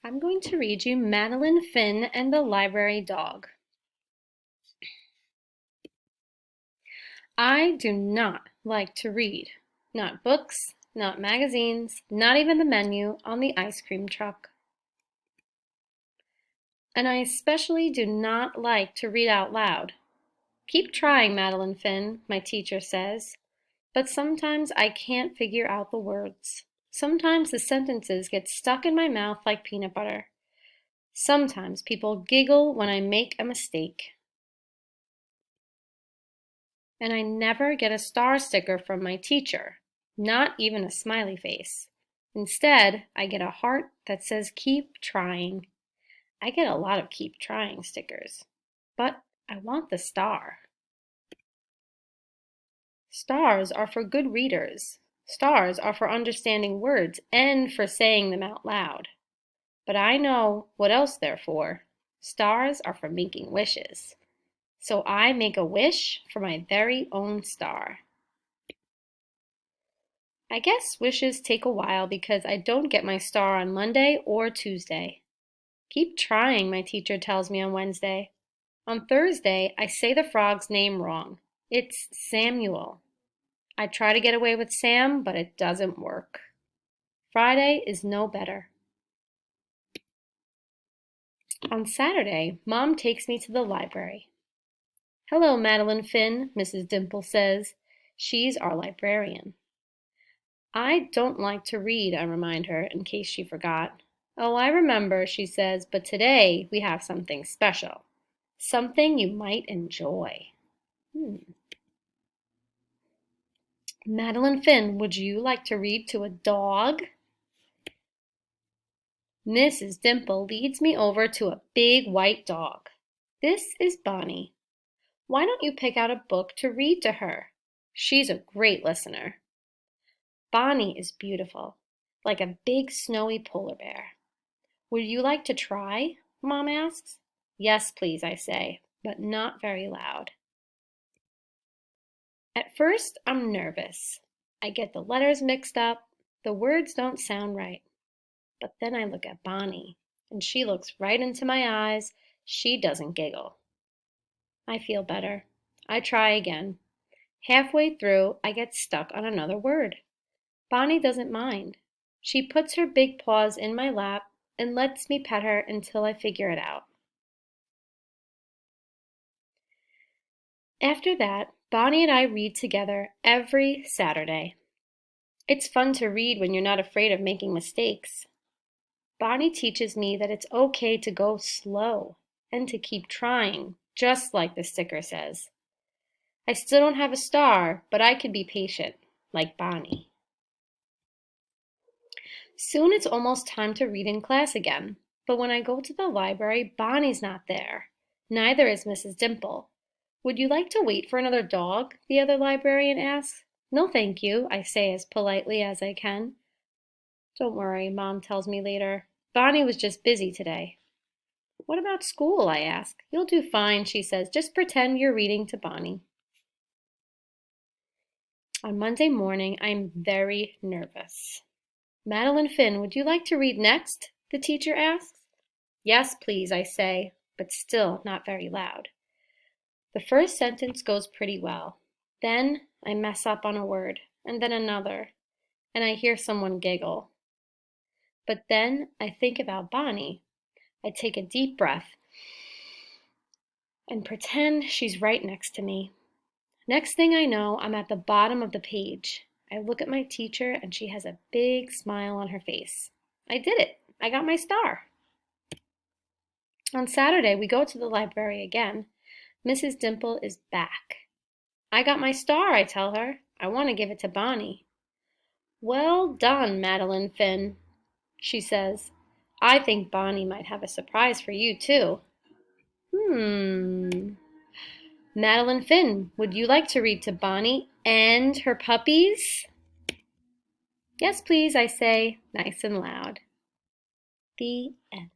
I'm going to read you Madeline Finn and the Library Dog. I do not like to read. Not books, not magazines, not even the menu on the ice cream truck. And I especially do not like to read out loud. Keep trying, Madeline Finn, my teacher says. But sometimes I can't figure out the words. Sometimes the sentences get stuck in my mouth like peanut butter. Sometimes people giggle when I make a mistake. And I never get a star sticker from my teacher, not even a smiley face. Instead, I get a heart that says keep trying. I get a lot of keep trying stickers, but I want the star. Stars are for good readers. Stars are for understanding words and for saying them out loud. But I know what else they're for. Stars are for making wishes. So I make a wish for my very own star. I guess wishes take a while because I don't get my star on Monday or Tuesday. Keep trying, my teacher tells me on Wednesday. On Thursday, I say the frog's name wrong. It's Samuel. I try to get away with Sam, but it doesn't work. Friday is no better. On Saturday, Mom takes me to the library. Hello, Madeline Finn, Mrs. Dimple says. She's our librarian. I don't like to read, I remind her, in case she forgot. Oh, I remember, she says, but today we have something special. Something you might enjoy. Madeline Finn, would you like to read to a dog? Mrs. Dimple leads me over to a big white dog. This is Bonnie. Why don't you pick out a book to read to her? She's a great listener. Bonnie is beautiful, like a big snowy polar bear. Would you like to try? Mom asks. Yes, please, I say, but not very loud. At first, I'm nervous. I get the letters mixed up. The words don't sound right. But then I look at Bonnie, and she looks right into my eyes. She doesn't giggle. I feel better. I try again. Halfway through, I get stuck on another word. Bonnie doesn't mind. She puts her big paws in my lap and lets me pet her until I figure it out. After that, Bonnie and I read together every Saturday. It's fun to read when you're not afraid of making mistakes. Bonnie teaches me that it's okay to go slow and to keep trying, just like the sticker says. I still don't have a star, but I can be patient, like Bonnie. Soon it's almost time to read in class again, but when I go to the library, Bonnie's not there. Neither is Mrs. Dimple. Would you like to wait for another dog? The other librarian asks. No, thank you, I say as politely as I can. Don't worry, Mom tells me later. Bonnie was just busy today. What about school? I ask. You'll do fine, she says. Just pretend you're reading to Bonnie. On Monday morning, I'm very nervous. Madeline Finn, would you like to read next? The teacher asks. Yes, please, I say, but still not very loud. The first sentence goes pretty well. Then I mess up on a word, and then another, and I hear someone giggle. But then I think about Bonnie. I take a deep breath and pretend she's right next to me. Next thing I know, I'm at the bottom of the page. I look at my teacher and she has a big smile on her face. I did it. I got my star. On Saturday, we go to the library again. Mrs. Dimple is back. I got my star, I tell her. I want to give it to Bonnie. Well done, Madeline Finn, she says. I think Bonnie might have a surprise for you, too. Madeline Finn, would you like to read to Bonnie and her puppies? Yes, please, I say, nice and loud. The end.